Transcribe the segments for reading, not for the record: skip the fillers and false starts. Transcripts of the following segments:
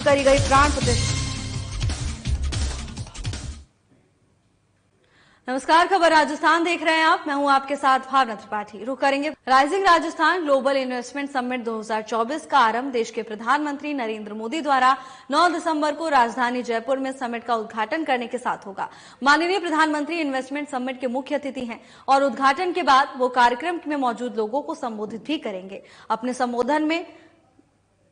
करी गई प्राण प्रतिष्ठा। नमस्कार, खबर राजस्थान देख रहे हैं आप। मैं हूं आपके साथ भावना त्रिपाठी। रुक करेंगे rising Rajasthan global investment summit 2024 का आरंभ देश के प्रधानमंत्री नरेंद्र मोदी द्वारा 9 दिसंबर को राजधानी जयपुर में समिट का उद्घाटन करने के साथ होगा। माननीय प्रधानमंत्री इन्वेस्टमेंट समिट के मुख्य अतिथि हैं और उद्घाटन के बाद वो कार्यक्रम में मौजूद लोगों को संबोधित भी करेंगे। अपने संबोधन में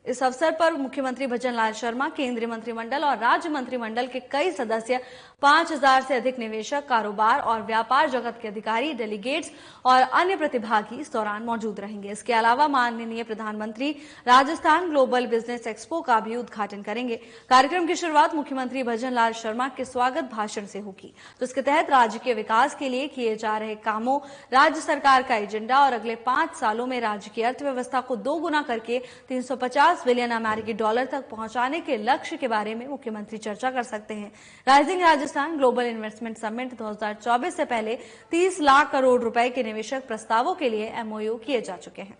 इस अवसर पर मुख्यमंत्री भजनलाल शर्मा, केंद्रीय मंत्रिमंडल और राज्य मंत्रिमंडल के कई सदस्य, 5000 से अधिक निवेशक, कारोबार और व्यापार जगत के अधिकारी, डेलीगेट्स और अन्य प्रतिभागी इस दौरान मौजूद रहेंगे। इसके अलावा माननीय प्रधानमंत्री राजस्थान ग्लोबल बिजनेस एक्सपो का भी उद्घाटन करेंगे। कार्यक्रम की शुरुआत मुख्यमंत्री भजनलाल शर्मा के स्वागत भाषण से होगी, तो इसके तहत राज्य के विकास के लिए किए जा रहे कामों, राज्य सरकार का एजेंडा और अगले 5 सालों में राज्य की अर्थव्यवस्था को दोगुना करके 350 बिलियन अमेरिकी डॉलर तक पहुंचाने के लक्ष्य के बारे में मुख्यमंत्री चर्चा कर सकते हैं। Rising Rajasthan global investment summit 2024 से पहले 30 लाख करोड़ रुपए के निवेशक प्रस्तावों के लिए एमओयू किए जा चुके हैं।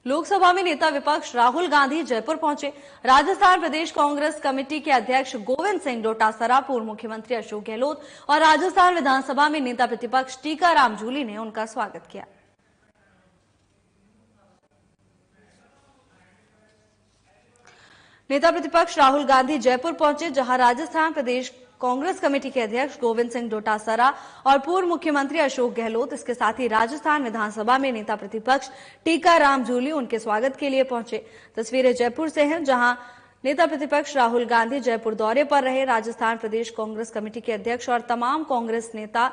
लोकसभा में नेता विपक्ष राहुल गांधी जयपुर पहुंचे। राजस्थान प्रदेश कांग्रेस कमेटी के अध्यक्ष गोविंद सिंह डोटासरा, पूर्व मुख्यमंत्री अशोक गहलोत और राजस्थान विधानसभा में नेता प्रतिपक्ष टीकाराम जूली ने उनका स्वागत किया। नेता प्रतिपक्ष राहुल गांधी जयपुर पहुंचे, जहां राजस्थान प्रदेश कांग्रेस कमेटी के अध्यक्ष गोविंद सिंह डोटासरा और पूर्व मुख्यमंत्री अशोक गहलोत, इसके साथ ही राजस्थान विधानसभा में नेता प्रतिपक्ष टीकाराम जूली उनके स्वागत के लिए पहुंचे। तस्वीरें जयपुर से हैं, जहां नेता प्रतिपक्ष राहुल गांधी जयपुर दौरे पर रहे। राजस्थान प्रदेश कांग्रेस कमेटी के अध्यक्ष और तमाम कांग्रेस नेता,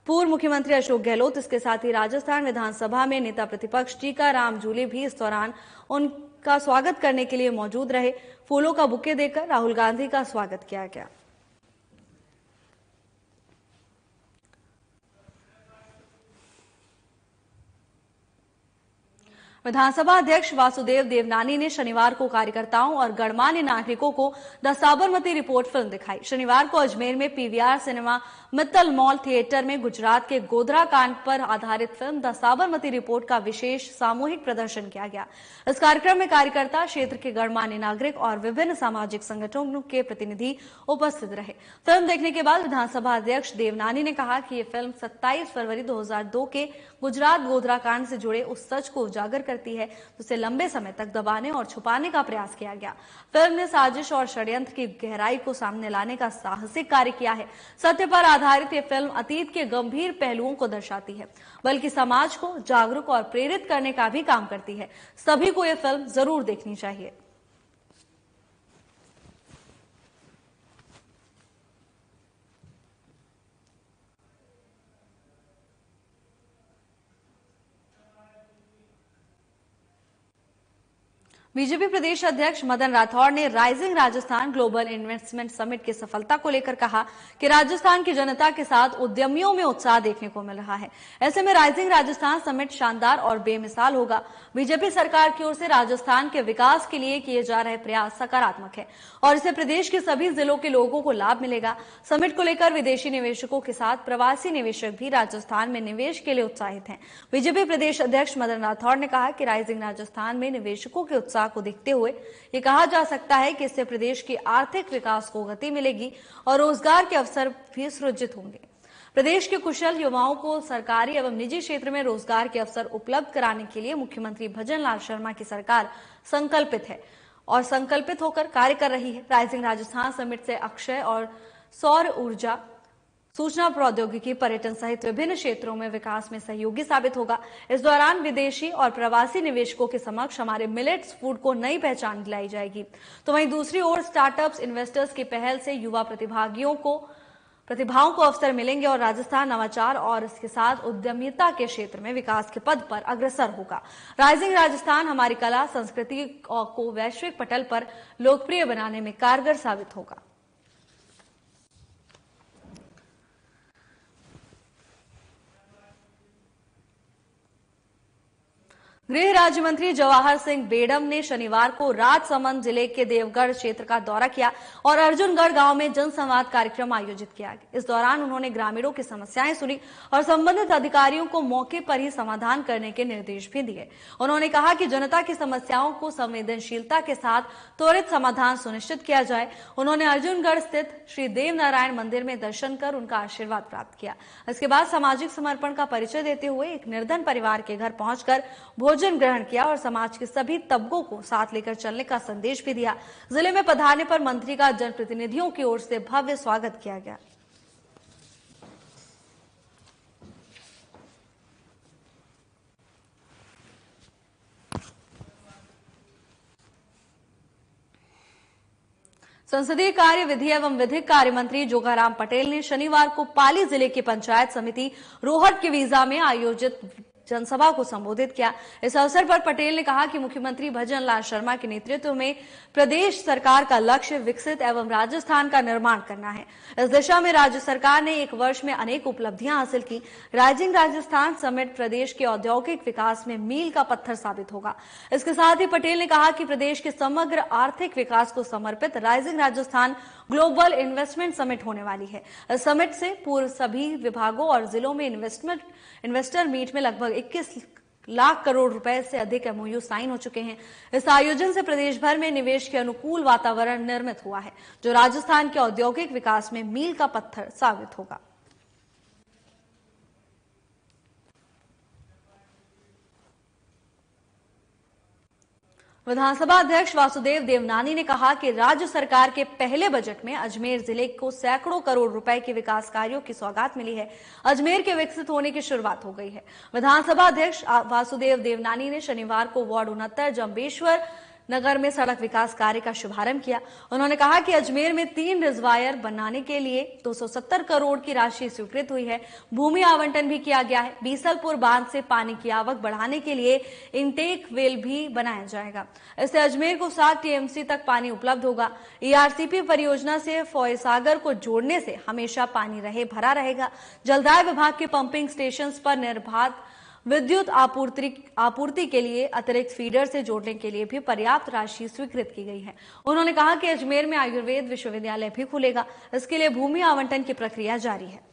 पूर्व मुख्यमंत्री अशोक गहलोत, इसके साथ ही राजस्थान विधानसभा में नेता प्रतिपक्ष टीकाराम जूली भी इस दौरान उनका स्वागत करने के लिए मौजूद रहे। फूलों का बुके देकर राहुल गांधी का स्वागत किया गया। विधानसभा अध्यक्ष वासुदेव देवनानी ने शनिवार को कार्यकर्ताओं और गणमान्य नागरिकों को द साबरमती रिपोर्ट फिल्म दिखाई। शनिवार को अजमेर में PVR cinema Mittal mall theatre में गुजरात के गोधरा कांड पर आधारित फिल्म द साबरमती रिपोर्ट का विशेष सामूहिक प्रदर्शन किया गया। इस कार्यक्रम में कार्यकर्ता, क्षेत्र के गणमान्य नागरिक और विभिन्न सामाजिक संगठनों के प्रतिनिधि उपस्थित रहे। फिल्म देखने के बाद विधानसभा अध्यक्ष देवनानी ने कहा कि ये फिल्म 27 फरवरी 2002 के गुजरात गोधरा कांड से जुड़े उस सच को उजागर करती है जिसे लंबे समय तक दबाने और छुपाने का प्रयास किया गया। फिल्म ने साजिश और षड्यंत्र की गहराई को सामने लाने का साहसिक कार्य किया है। सत्य पर आधारित ये फिल्म अतीत के गंभीर पहलुओं को दर्शाती है, बल्कि समाज को जागरूक और प्रेरित करने का भी काम करती है। सभी को ये फिल्म जरूर देखनी चाहिए। बीजेपी प्रदेश अध्यक्ष मदन राठौड़ ने rising Rajasthan global investment summit की सफलता को लेकर कहा कि राजस्थान की जनता के साथ उद्यमियों में उत्साह देखने को मिल रहा है। ऐसे में राइजिंग राजस्थान समिट शानदार और बेमिसाल होगा। बीजेपी सरकार की ओर से राजस्थान के विकास के लिए किए जा रहे प्रयास सकारात्मक है और इससे प्रदेश के सभी जिलों के लोगों को लाभ मिलेगा। समिट को लेकर विदेशी निवेशकों के साथ प्रवासी निवेशक भी राजस्थान में निवेश के लिए उत्साहित हैं। बीजेपी प्रदेश अध्यक्ष मदन राठौड़ ने कहा कि राइजिंग राजस्थान में निवेशकों के उत्साह को देखते हुए ये कहा जा सकता है कि इससे प्रदेश की आर्थिक विकास को गति मिलेगी और रोजगार के अवसर भी सृजित होंगे। प्रदेश के कुशल युवाओं को सरकारी एवं निजी क्षेत्र में रोजगार के अवसर उपलब्ध कराने के लिए मुख्यमंत्री भजनलाल शर्मा की सरकार संकल्पित है और संकल्पित होकर कार्य कर रही है। राइजिंग राजस्थान समिट से अक्षय और सौर ऊर्जा, सूचना प्रौद्योगिकी, पर्यटन सहित विभिन्न क्षेत्रों में विकास में सहयोगी साबित होगा। इस दौरान विदेशी और प्रवासी निवेशकों के समक्ष हमारे मिलेट्स फूड को नई पहचान दिलाई जाएगी। तो वहीं दूसरी ओर स्टार्टअप्स इन्वेस्टर्स की पहल से युवा प्रतिभाओं को अवसर मिलेंगे और राजस्थान नवाचार और इसके साथ उद्यमिता के क्षेत्र में विकास के पद पर अग्रसर होगा। राइजिंग राजस्थान हमारी कला संस्कृति को वैश्विक पटल पर लोकप्रिय बनाने में कारगर साबित होगा। गृह राज्य मंत्री जवाहर सिंह बेडम ने शनिवार को राजसमंद जिले के देवगढ़ क्षेत्र का दौरा किया और अर्जुनगढ़ गांव में जनसंवाद कार्यक्रम आयोजित किया। इस दौरान उन्होंने ग्रामीणों की समस्याएं सुनी और संबंधित अधिकारियों को मौके पर ही समाधान करने के निर्देश भी दिए। उन्होंने कहा कि जनता की समस्याओं को संवेदनशीलता के साथ त्वरित समाधान सुनिश्चित किया जाए। उन्होंने अर्जुनगढ़ स्थित श्री देव नारायण मंदिर में दर्शन कर उनका आशीर्वाद प्राप्त किया। इसके बाद सामाजिक समर्पण का परिचय देते हुए एक निर्धन परिवार के घर पहुंचकर भोजन ग्रहण किया और समाज के सभी तबकों को साथ लेकर चलने का संदेश भी दिया। जिले में पधारने पर मंत्री का जनप्रतिनिधियों की ओर से भव्य स्वागत किया गया। संसदीय कार्य, विधि एवं विधिक कार्य मंत्री जोगाराम पटेल ने शनिवार को पाली जिले की पंचायत समिति रोहट के वीजा में आयोजित जनसभा को संबोधित किया। इस अवसर पर पटेल ने कहा कि मुख्यमंत्री भजन लाल शर्मा के नेतृत्व में प्रदेश सरकार का लक्ष्य विकसित एवं राजस्थान का निर्माण करना है। इस दिशा में राज्य सरकार ने एक वर्ष में अनेक उपलब्धियां हासिल की। राइजिंग राजस्थान समिट प्रदेश के औद्योगिक विकास में मील का पत्थर साबित होगा। इसके साथ ही पटेल ने कहा कि प्रदेश के समग्र आर्थिक विकास को समर्पित rising Rajasthan global investment summit होने वाली है। इस समिट से पूर्व सभी विभागों और जिलों में इन्वेस्टर मीट में लगभग 21 लाख करोड़ रुपए से अधिक एमओयू साइन हो चुके हैं। इस आयोजन से प्रदेश भर में निवेश के अनुकूल वातावरण निर्मित हुआ है, जो राजस्थान के औद्योगिक विकास में मील का पत्थर साबित होगा। विधानसभा अध्यक्ष वासुदेव देवनानी ने कहा कि राज्य सरकार के पहले बजट में अजमेर जिले को सैकड़ों करोड़ रुपए के विकास कार्यों की सौगात मिली है। अजमेर के विकसित होने की शुरुआत हो गई है। विधानसभा अध्यक्ष वासुदेव देवनानी ने शनिवार को वार्ड 69 जंबेश्वर नगर में सड़क विकास कार्य का शुभारंभ किया। उन्होंने कहा कि अजमेर में 3 रिजर्वायर बनाने के लिए 270 करोड़ की राशि स्वीकृत हुई है। भूमि आवंटन भी किया गया है। बीसलपुर बांध से पानी की आवक बढ़ाने के लिए इनटेक वेल भी बनाया जाएगा। इससे अजमेर को 7 टीएमसी तक पानी उपलब्ध होगा। ईआरसीपी परियोजना से फॉयसागर को जोड़ने से हमेशा पानी भरा रहेगा। जलदाय विभाग के पंपिंग स्टेशन पर निर्बाध विद्युत आपूर्ति के लिए अतिरिक्त फीडर से जोड़ने के लिए भी पर्याप्त राशि स्वीकृत की गई है। उन्होंने कहा कि अजमेर में आयुर्वेद विश्वविद्यालय भी खुलेगा। इसके लिए भूमि आवंटन की प्रक्रिया जारी है।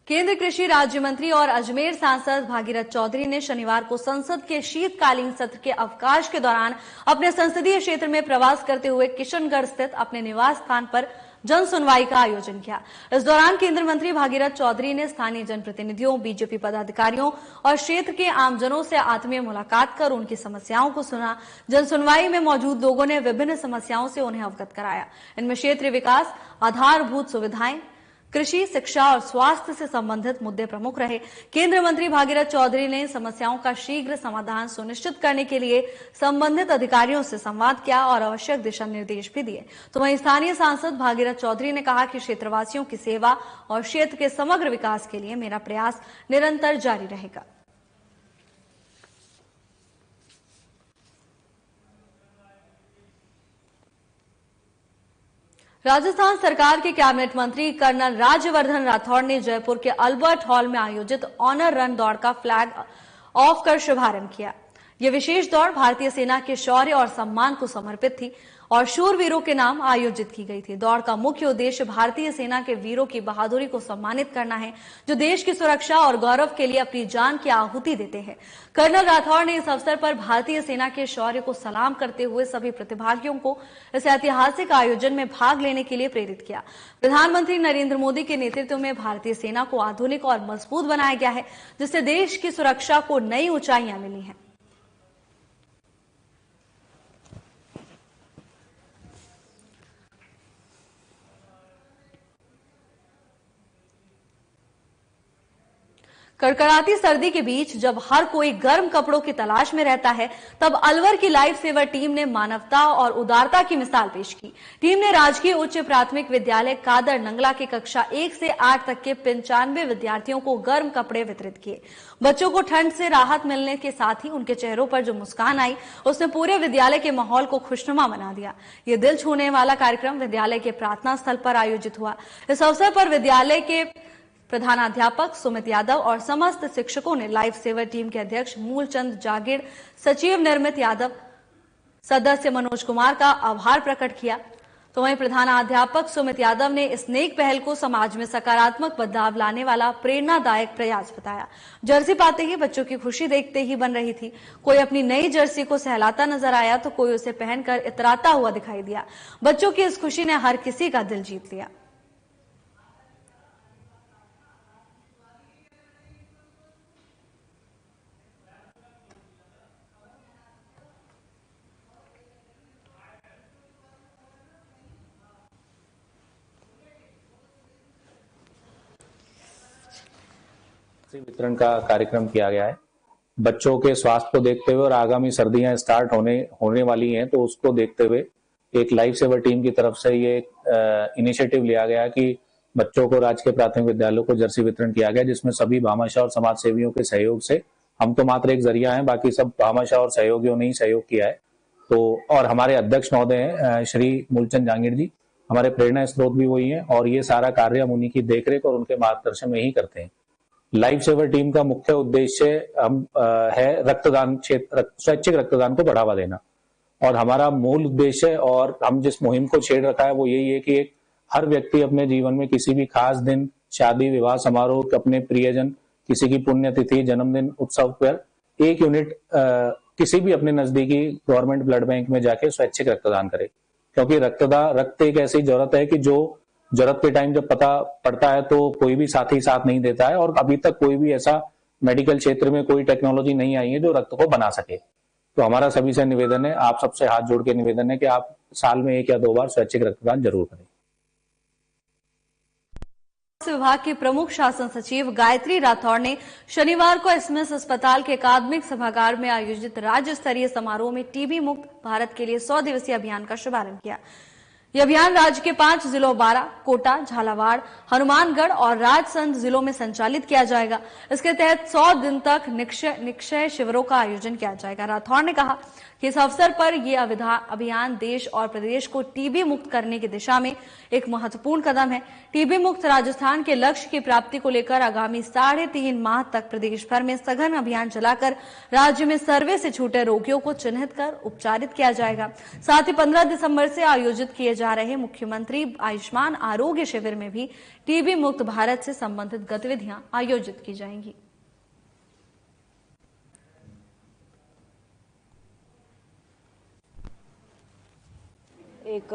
केंद्रीय कृषि राज्य मंत्री और अजमेर सांसद भागीरथ चौधरी ने शनिवार को संसद के शीतकालीन सत्र के अवकाश के दौरान अपने संसदीय क्षेत्र में प्रवास करते हुए किशनगढ़ स्थित अपने निवास स्थान पर जन सुनवाई का आयोजन किया। इस दौरान केंद्रीय मंत्री भागीरथ चौधरी ने स्थानीय जनप्रतिनिधियों, बीजेपी पदाधिकारियों और क्षेत्र के आमजनों से आत्मीय मुलाकात कर उनकी समस्याओं को सुना। जन सुनवाई में मौजूद लोगों ने विभिन्न समस्याओं से उन्हें अवगत कराया। इनमें क्षेत्रीय विकास, आधारभूत सुविधाएं, कृषि, शिक्षा और स्वास्थ्य से संबंधित मुद्दे प्रमुख रहे। केंद्रीय मंत्री भागीरथ चौधरी ने समस्याओं का शीघ्र समाधान सुनिश्चित करने के लिए संबंधित अधिकारियों से संवाद किया और आवश्यक दिशा निर्देश भी दिए। तो वहीं स्थानीय सांसद भागीरथ चौधरी ने कहा कि क्षेत्रवासियों की सेवा और क्षेत्र के समग्र विकास के लिए मेरा प्रयास निरंतर जारी रहेगा। राजस्थान सरकार के कैबिनेट मंत्री कर्नल राज्यवर्धन राठौड़ ने जयपुर के अल्बर्ट हॉल में आयोजित ऑनर रन दौड़ का फ्लैग ऑफ कर शुभारंभ किया। यह विशेष दौड़ भारतीय सेना के शौर्य और सम्मान को समर्पित थी और शूरवीरों के नाम आयोजित की गई थी। दौड़ का मुख्य उद्देश्य भारतीय सेना के वीरों की बहादुरी को सम्मानित करना है, जो देश की सुरक्षा और गौरव के लिए अपनी जान की आहुति देते हैं। कर्नल राठौड़ ने इस अवसर पर भारतीय सेना के शौर्य को सलाम करते हुए सभी प्रतिभागियों को इस ऐतिहासिक आयोजन में भाग लेने के लिए प्रेरित किया। प्रधानमंत्री नरेंद्र मोदी के नेतृत्व में भारतीय सेना को आधुनिक और मजबूत बनाया गया है, जिससे देश की सुरक्षा को नई ऊंचाइयां मिली हैं। कड़कड़ाती सर्दी के बीच जब हर कोई गर्म कपड़ों की तलाश में रहता है, तब अलवर की लाइफ सेवर टीम ने मानवता और उदारता की मिसाल पेश की। टीम ने राजकीय उच्च प्राथमिक विद्यालय कादर नंगला के कक्षा 1 से 8 तक के 95 विद्यार्थियों को गर्म कपड़े वितरित किए। बच्चों को ठंड से राहत मिलने के साथ ही उनके चेहरों पर जो मुस्कान आई, उसने पूरे विद्यालय के माहौल को खुशनुमा बना दिया। ये दिल छूने वाला कार्यक्रम विद्यालय के प्रार्थना स्थल पर आयोजित हुआ। इस अवसर पर विद्यालय के प्रधानाध्यापक सुमित यादव और समस्त शिक्षकों ने लाइफ सेवर टीम के अध्यक्ष मूलचंद जागीर, सचिव निर्मित यादव, सदस्य मनोज कुमार का आभार प्रकट किया। तो वहीं प्रधानाध्यापक सुमित यादव ने इस नेक पहल को समाज में सकारात्मक बदलाव लाने वाला प्रेरणादायक प्रयास बताया। जर्सी पाते ही बच्चों की खुशी देखते ही बन रही थी। कोई अपनी नई जर्सी को सहलाता नजर आया तो कोई उसे पहनकर इतराता हुआ दिखाई दिया। बच्चों की इस खुशी ने हर किसी का दिल जीत लिया। वितरण का कार्यक्रम किया गया है। बच्चों के स्वास्थ्य को देखते हुए और आगामी सर्दियां स्टार्ट होने वाली हैं, तो उसको देखते हुए एक लाइफ सेवर टीम की तरफ से ये इनिशिएटिव लिया गया कि बच्चों को राजकीय प्राथमिक विद्यालयों को जर्सी वितरण किया गया, जिसमें सभी भामाशाह और समाज सेवियों के सहयोग से, हम तो मात्र एक जरिया हैं, बाकी सब भामाशाह और सहयोगियों ने ही सहयोग किया है। तो और हमारे अध्यक्ष महोदय हैं श्री मूलचंद जांगीर जी, हमारे प्रेरणा स्रोत भी वही है और ये सारा कार्य हम उन्हीं की देखरेख और उनके मार्गदर्शन में ही करते हैं। लाइफ सेवर टीम का मुख्य उद्देश्य है रक्तदान क्षेत्र, स्वैच्छिक रक्तदान को बढ़ावा देना और हमारा मूल उद्देश्य और हम जिस मुहिम को छेड़ रखा है वो यही है कि हर व्यक्ति अपने जीवन में किसी भी खास दिन, शादी, विवाह समारोह, अपने प्रियजन, किसी की पुण्यतिथि, जन्मदिन, उत्सव पर 1 यूनिट किसी भी अपने नजदीकी गवर्नमेंट ब्लड बैंक में जाके स्वैच्छिक रक्तदान करे, क्योंकि रक्त एक ऐसी जरूरत है कि जो जरूरत के टाइम जब पता पड़ता है तो कोई भी साथी साथ नहीं देता है और अभी तक कोई भी ऐसा मेडिकल क्षेत्र में कोई टेक्नोलॉजी नहीं आई है जो रक्त को बना सके। तो हमारा सभी से निवेदन है, आप सबसे हाथ जोड़ के निवेदन है कि आप साल में 1 या 2 बार स्वैच्छिक रक्तदान जरूर करें। विभाग के प्रमुख शासन सचिव गायत्री राठौड़ ने शनिवार को एसएमएस अस्पताल के अकादमिक सभागार में आयोजित राज्य स्तरीय समारोह में टीबी मुक्त भारत के लिए 100 दिवसीय अभियान का शुभारंभ किया। यह अभियान राज्य के 5 जिलों बारां, कोटा, झालावाड़, हनुमानगढ़ और राजसंद जिलों में संचालित किया जाएगा। इसके तहत 100 दिन तक निक्षय शिविरों का आयोजन किया जाएगा। राठौड़ ने कहा कि इस अवसर पर यह अभियान देश और प्रदेश को टीबी मुक्त करने की दिशा में एक महत्वपूर्ण कदम है। टीबी मुक्त राजस्थान के लक्ष्य की प्राप्ति को लेकर आगामी 3.5 माह तक प्रदेश भर में सघन अभियान चलाकर राज्य में सर्वे से छूटे रोगियों को चिन्हित कर उपचारित किया जाएगा। साथ ही 15 दिसंबर से आयोजित किए जा रहे मुख्यमंत्री आयुष्मान आरोग्य शिविर में भी टीबी मुक्त भारत से संबंधित गतिविधियां आयोजित की जाएंगी। एक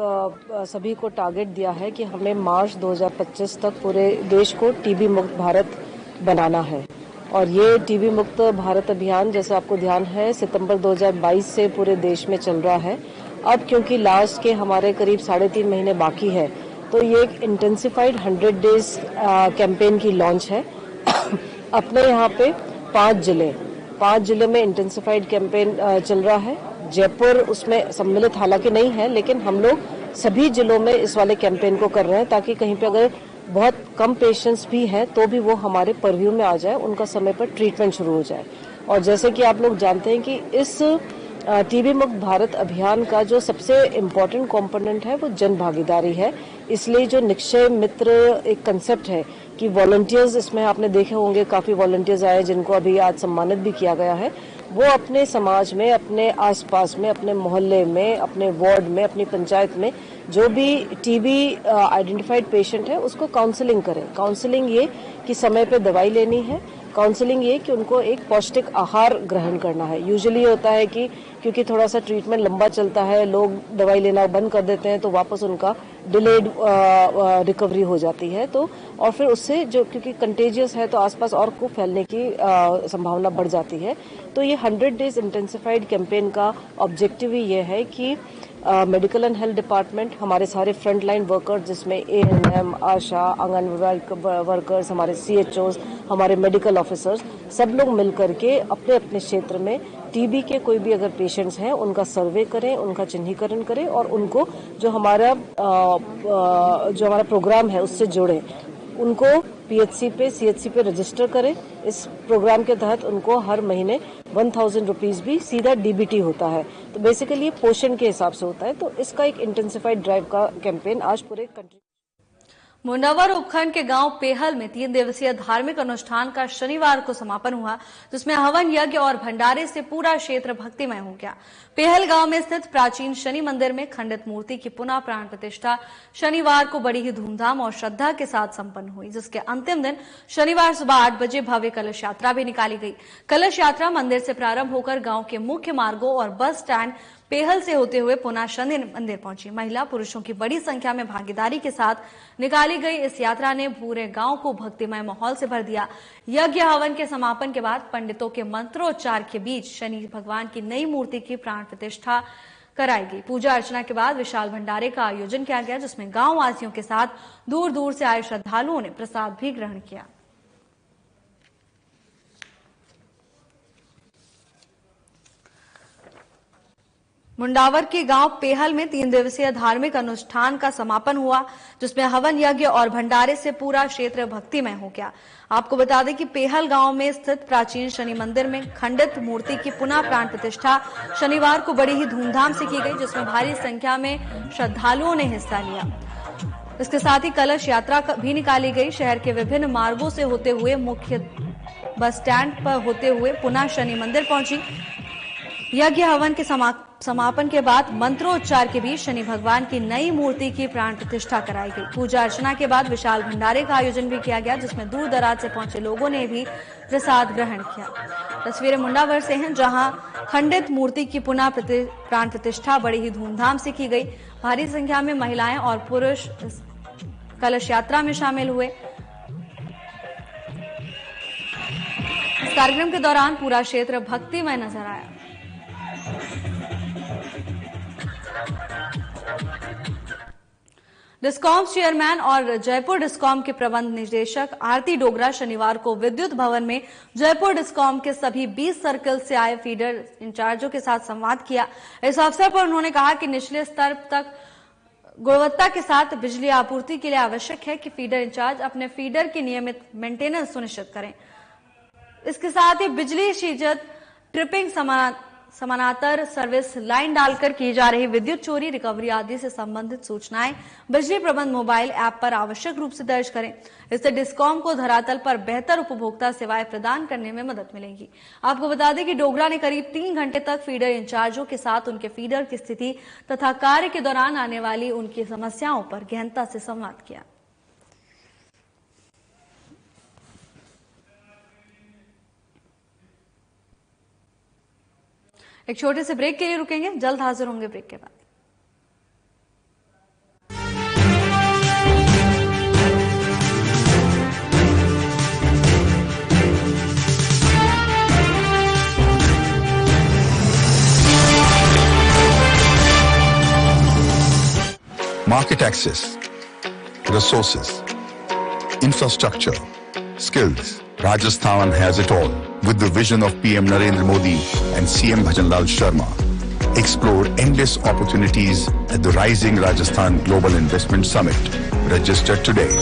सभी को टारगेट दिया है कि हमें मार्च 2025 तक पूरे देश को टीबी मुक्त भारत बनाना है और ये टीबी मुक्त भारत अभियान, जैसे आपको ध्यान है, सितंबर 2022 से पूरे देश में चल रहा है। अब क्योंकि लास्ट के हमारे करीब 3.5 महीने बाकी है, तो ये एक इंटेंसिफाइड 100 डेज कैंपेन की लॉन्च है। अपने यहाँ पे 5 जिले में इंटेंसिफाइड कैंपेन चल रहा है। जयपुर उसमें सम्मिलित हालांकि नहीं है, लेकिन हम लोग सभी जिलों में इस वाले कैंपेन को कर रहे हैं ताकि कहीं पे अगर बहुत कम पेशेंट्स भी हैं तो भी वो हमारे परव्यू में आ जाए, उनका समय पर ट्रीटमेंट शुरू हो जाए। और जैसे कि आप लोग जानते हैं कि इस टीबी मुक्त भारत अभियान का जो सबसे इम्पोर्टेंट कंपोनेंट है वो जन भागीदारी है। इसलिए जो निक्षय मित्र एक कंसेप्ट है कि वॉलंटियर्स, इसमें आपने देखे होंगे काफी वॉलंटियर्स आए जिनको अभी आज सम्मानित भी किया गया है। वो अपने समाज में, अपने आसपास में, अपने मोहल्ले में, अपने वार्ड में, अपनी पंचायत में जो भी टीबी आइडेंटिफाइड पेशेंट है उसको काउंसलिंग करें। काउंसलिंग ये कि समय पे दवाई लेनी है, काउंसलिंग ये कि उनको एक पौष्टिक आहार ग्रहण करना है। यूजुअली होता है कि क्योंकि थोड़ा सा ट्रीटमेंट लंबा चलता है, लोग दवाई लेना बंद कर देते हैं तो वापस उनका डिलेड रिकवरी हो जाती है। तो और फिर उससे जो क्योंकि कंटेजियस है तो आसपास और को फैलने की संभावना बढ़ जाती है। तो ये 100 डेज इंटेंसिफाइड कैंपेन का ऑब्जेक्टिव ही ये है कि मेडिकल एंड हेल्थ डिपार्टमेंट, हमारे सारे फ्रंट लाइन वर्कर्स जिसमें ANM, आशा, आंगनबाड़ी वर्कर्स, हमारे CHOs, हमारे मेडिकल ऑफिसर्स, सब लोग मिलकर के अपने अपने क्षेत्र में टीबी के कोई भी अगर पेशेंट्स हैं उनका सर्वे करें, उनका चिन्हीकरण करें और उनको जो हमारा प्रोग्राम है उससे जोड़ें, उनको PHC पे CHC पे रजिस्टर करें। इस प्रोग्राम के तहत उनको हर महीने 1000 रुपीज भी सीधा DBT होता है। तो बेसिकली ये पोषण के हिसाब से होता है। तो इसका एक इंटेंसिफाइड ड्राइव का कैंपेन आज पूरे कंट्री। मुंडावर उपखंड के गांव पेहल में 3 दिवसीय धार्मिक अनुष्ठान का शनिवार को समापन हुआ, जिसमें हवन यज्ञ और भंडारे से पूरा क्षेत्र भक्तिमय हो गया। पेहल गांव में स्थित प्राचीन शनि मंदिर में खंडित मूर्ति की पुनः प्राण प्रतिष्ठा शनिवार को बड़ी ही धूमधाम और श्रद्धा के साथ संपन्न हुई, जिसके अंतिम दिन शनिवार सुबह 8 बजे भव्य कलश यात्रा भी निकाली गई। कलश यात्रा मंदिर से प्रारंभ होकर गांव के मुख्य मार्गों और बस स्टैंड पेहल से होते हुए पुनः शनि मंदिर पहुंची। महिला पुरुषों की बड़ी संख्या में भागीदारी के साथ निकाली गई इस यात्रा ने पूरे गांव को भक्तिमय माहौल से भर दिया। यज्ञ हवन के समापन के बाद पंडितों के मंत्रोच्चार के बीच शनि भगवान की नई मूर्ति की प्राण प्रतिष्ठा कराई गई। पूजा अर्चना के बाद विशाल भंडारे का आयोजन किया गया, जिसमें गांव वासियों के साथ दूर दूर से आए श्रद्धालुओं ने प्रसाद भी ग्रहण किया। मुंडावर के गांव पेहल में 3 दिवसीय धार्मिक अनुष्ठान का समापन हुआ, जिसमें हवन यज्ञ और भंडारे से पूरा क्षेत्र भक्तिमय हो गया। आपको बता दें कि पेहल गांव में स्थित प्राचीन शनि मंदिर में खंडित मूर्ति की पुनः प्राण प्रतिष्ठा शनिवार को बड़ी ही धूमधाम से की गई, जिसमें भारी संख्या में श्रद्धालुओं ने हिस्सा लिया। इसके साथ ही कलश यात्रा भी निकाली गई। शहर के विभिन्न मार्गों से होते हुए मुख्य बस स्टैंड पर होते हुए पुनः शनि मंदिर पहुंची। यज्ञ हवन के समापन के बाद मंत्रोच्चार के बीच शनि भगवान की नई मूर्ति की प्राण प्रतिष्ठा कराई गई। पूजा अर्चना के बाद विशाल भंडारे का आयोजन भी किया गया, जिसमें दूर दराज से पहुंचे लोगों ने भी प्रसाद ग्रहण किया। तस्वीरें मुंडावर से हैं, जहां खंडित मूर्ति की पुनः प्राण प्रतिष्ठा बड़ी ही धूमधाम से की गई। भारी संख्या में महिलाएं और पुरुष कलश यात्रा में शामिल हुए। इस कार्यक्रम के दौरान पूरा क्षेत्र भक्तिमय नजर आया। डिस्कॉम चेयरमैन और जयपुर डिस्कॉम के प्रबंध निदेशक आरती डोगरा शनिवार को विद्युत भवन में जयपुर डिस्कॉम के सभी 20 सर्कल से आए फीडर इंचार्जों के साथ संवाद किया। इस अवसर पर उन्होंने कहा कि निचले स्तर तक गुणवत्ता के साथ बिजली आपूर्ति के लिए आवश्यक है कि फीडर इंचार्ज अपने फीडर की नियमित मेंटेनेंस सुनिश्चित करें। इसके साथ ही बिजली शीजत, ट्रिपिंग, समानांतर सर्विस लाइन डालकर की जा रही विद्युत चोरी, रिकवरी आदि से संबंधित सूचनाएं बिजली प्रबंध मोबाइल ऐप पर आवश्यक रूप से दर्ज करें। इससे डिस्कॉम को धरातल पर बेहतर उपभोक्ता सेवाएं प्रदान करने में मदद मिलेगी। आपको बता दें कि डोगरा ने करीब 3 घंटे तक फीडर इंचार्जों के साथ उनके फीडर की स्थिति तथा कार्य के दौरान आने वाली उनकी समस्याओं पर गहनता से संवाद किया। एक छोटे से ब्रेक के लिए रुकेंगे, जल्द हाजिर होंगे ब्रेक के बाद। Market access, resources, infrastructure, skills. Rajasthan has it all. With the vision of PM Narendra Modi and CM Bhajanlal Sharma, explore endless opportunities at the Rising Rajasthan Global Investment Summit. Register today.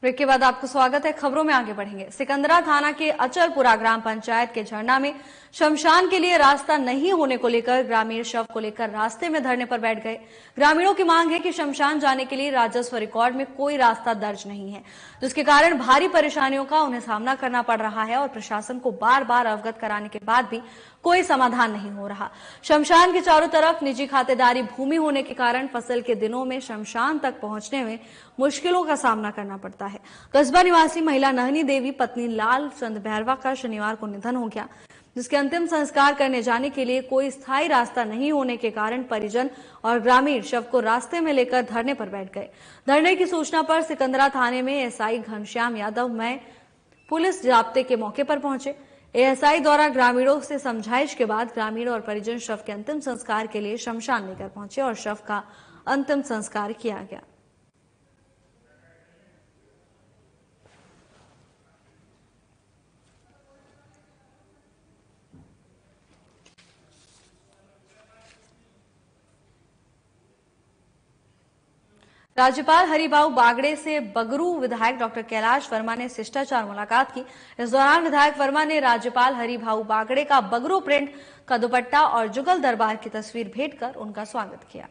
Break के बाद आपको स्वागत है। खबरों में आगे बढ़ेंगे। सिकंदरा थाना के अचलपुरा ग्राम पंचायत के झरना में शमशान के लिए रास्ता नहीं होने को लेकर ग्रामीण शव को लेकर रास्ते में धरने पर बैठ गए। ग्रामीणों की मांग है कि शमशान जाने के लिए राजस्व रिकॉर्ड में कोई रास्ता दर्ज नहीं है, जिसके कारण भारी परेशानियों का उन्हें सामना करना पड़ रहा है और प्रशासन को बार बार अवगत कराने के बाद भी कोई समाधान नहीं हो रहा। शमशान के चारों तरफ निजी खातेदारी भूमि होने के कारण फसल के दिनों में शमशान तक पहुंचने में मुश्किलों का सामना करना पड़ता है। कस्बा निवासी महिला नहनी देवी पत्नी लाल चंद बहरवा का शनिवार को निधन हो गया। जिसके अंतिम संस्कार करने जाने के लिए कोई स्थायी रास्ता नहीं होने के कारण परिजन और ग्रामीण शव को रास्ते में लेकर धरने पर बैठ गए। धरने की सूचना पर सिकंदरा थाने में एसआई घनश्याम यादव में पुलिस जाब्ते के मौके पर पहुंचे। एएसआई द्वारा ग्रामीणों से समझाइश के बाद ग्रामीण और परिजन शव के अंतिम संस्कार के लिए शमशान लेकर पहुंचे और शव का अंतिम संस्कार किया गया। राज्यपाल हरिभाऊ बागड़े से बगरू विधायक डॉक्टर कैलाश वर्मा ने शिष्टाचार मुलाकात की। इस दौरान विधायक वर्मा ने राज्यपाल हरिभाऊ बागड़े का बगरू प्रिंट का दुपट्टा और जुगल दरबार की तस्वीर भेंट कर उनका स्वागत किया।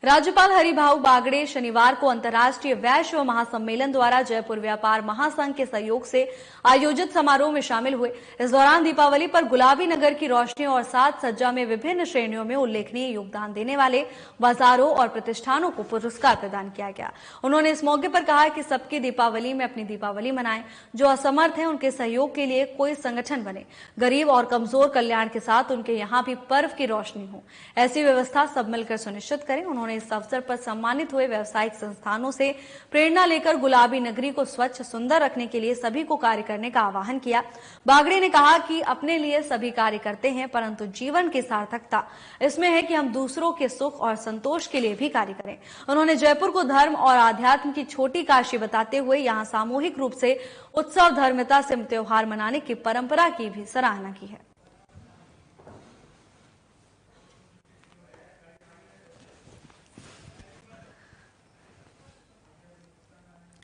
राज्यपाल हरिभाऊ बागड़े शनिवार को अंतर्राष्ट्रीय वैश्य महासम्मेलन द्वारा जयपुर व्यापार महासंघ के सहयोग से आयोजित समारोह में शामिल हुए। इस दौरान दीपावली पर गुलाबी नगर की रोशनी और साज सज्जा में विभिन्न श्रेणियों में उल्लेखनीय योगदान देने वाले बाजारों और प्रतिष्ठानों को पुरस्कार प्रदान किया गया। उन्होंने इस मौके पर कहा कि सबकी दीपावली में अपनी दीपावली मनाएं। जो असमर्थ हैं उनके सहयोग के लिए कोई संगठन बने। गरीब और कमजोर कल्याण के साथ उनके यहाँ भी पर्व की रोशनी हो, ऐसी व्यवस्था सब मिलकर सुनिश्चित करें। उन्होंने इस अवसर पर सम्मानित हुए व्यावसायिक संस्थानों से प्रेरणा लेकर गुलाबी नगरी को स्वच्छ सुंदर रखने के लिए सभी को कार्य करने का आह्वान किया। बागड़े ने कहा कि अपने लिए सभी कार्य करते हैं, परंतु जीवन की सार्थकता इसमें है कि हम दूसरों के सुख और संतोष के लिए भी कार्य करें। उन्होंने जयपुर को धर्म और आध्यात्म की छोटी काशी बताते हुए यहाँ सामूहिक रूप से उत्सव धर्मिता से त्योहार मनाने की परंपरा की भी सराहना की है।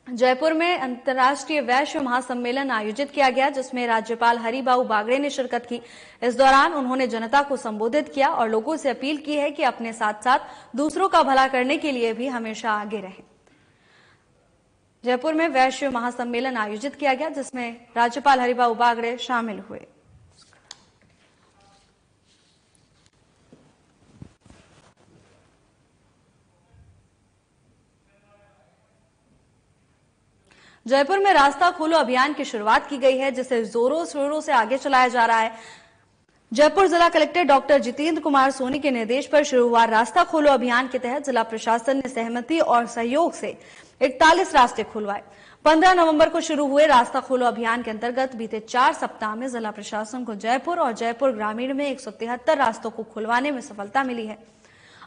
जयपुर में अंतर्राष्ट्रीय वैश्य महासम्मेलन आयोजित किया गया, जिसमें राज्यपाल हरिभाऊ बागड़े ने शिरकत की। इस दौरान उन्होंने जनता को संबोधित किया और लोगों से अपील की है कि अपने साथ साथ दूसरों का भला करने के लिए भी हमेशा आगे रहें। जयपुर में वैश्य महासम्मेलन आयोजित किया गया, जिसमें राज्यपाल हरिभाऊ बागड़े शामिल हुए। जयपुर में रास्ता खोलो अभियान की शुरुआत की गई है, जिसे जोरों शोरों से आगे चलाया जा रहा है। जयपुर जिला कलेक्टर डॉक्टर जितेंद्र कुमार सोनी के निर्देश पर शुरू हुआ रास्ता खोलो अभियान के तहत जिला प्रशासन ने सहमति और सहयोग से 41 रास्ते खुलवाए। 15 नवंबर को शुरू हुए रास्ता खोलो अभियान के अंतर्गत बीते 4 सप्ताह में जिला प्रशासन को जयपुर और जयपुर ग्रामीण में 173 रास्तों को खुलवाने में सफलता मिली है।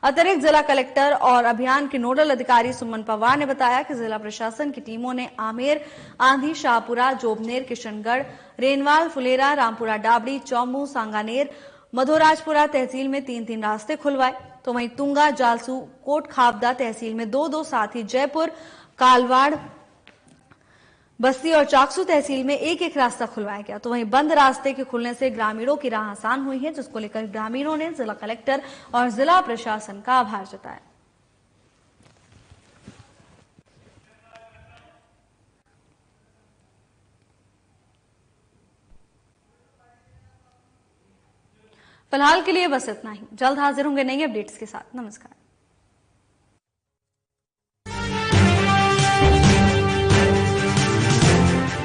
अतिरिक्त जिला कलेक्टर और अभियान के नोडल अधिकारी सुमन पवार ने बताया कि जिला प्रशासन की टीमों ने आमेर, आंधी, शाहपुरा, जोबनेर, किशनगढ़, रेनवाल, फुलेरा, रामपुरा डाबड़ी, चौमू, सांगानेर, मधोराजपुरा तहसील में 3-3 रास्ते खुलवाए। तो वहीं तुंगा, जालसू, कोट खाबदा तहसील में 2-2, साथ ही जयपुर, कालवाड़, बस्ती और चाकसू तहसील में 1-1 रास्ता खुलवाया गया। तो वहीं बंद रास्ते के खुलने से ग्रामीणों की राह आसान हुई है, जिसको लेकर ग्रामीणों ने जिला कलेक्टर और जिला प्रशासन का आभार जताया। फिलहाल के लिए बस इतना ही। जल्द हाजिर होंगे नई अपडेट्स के साथ। नमस्कार।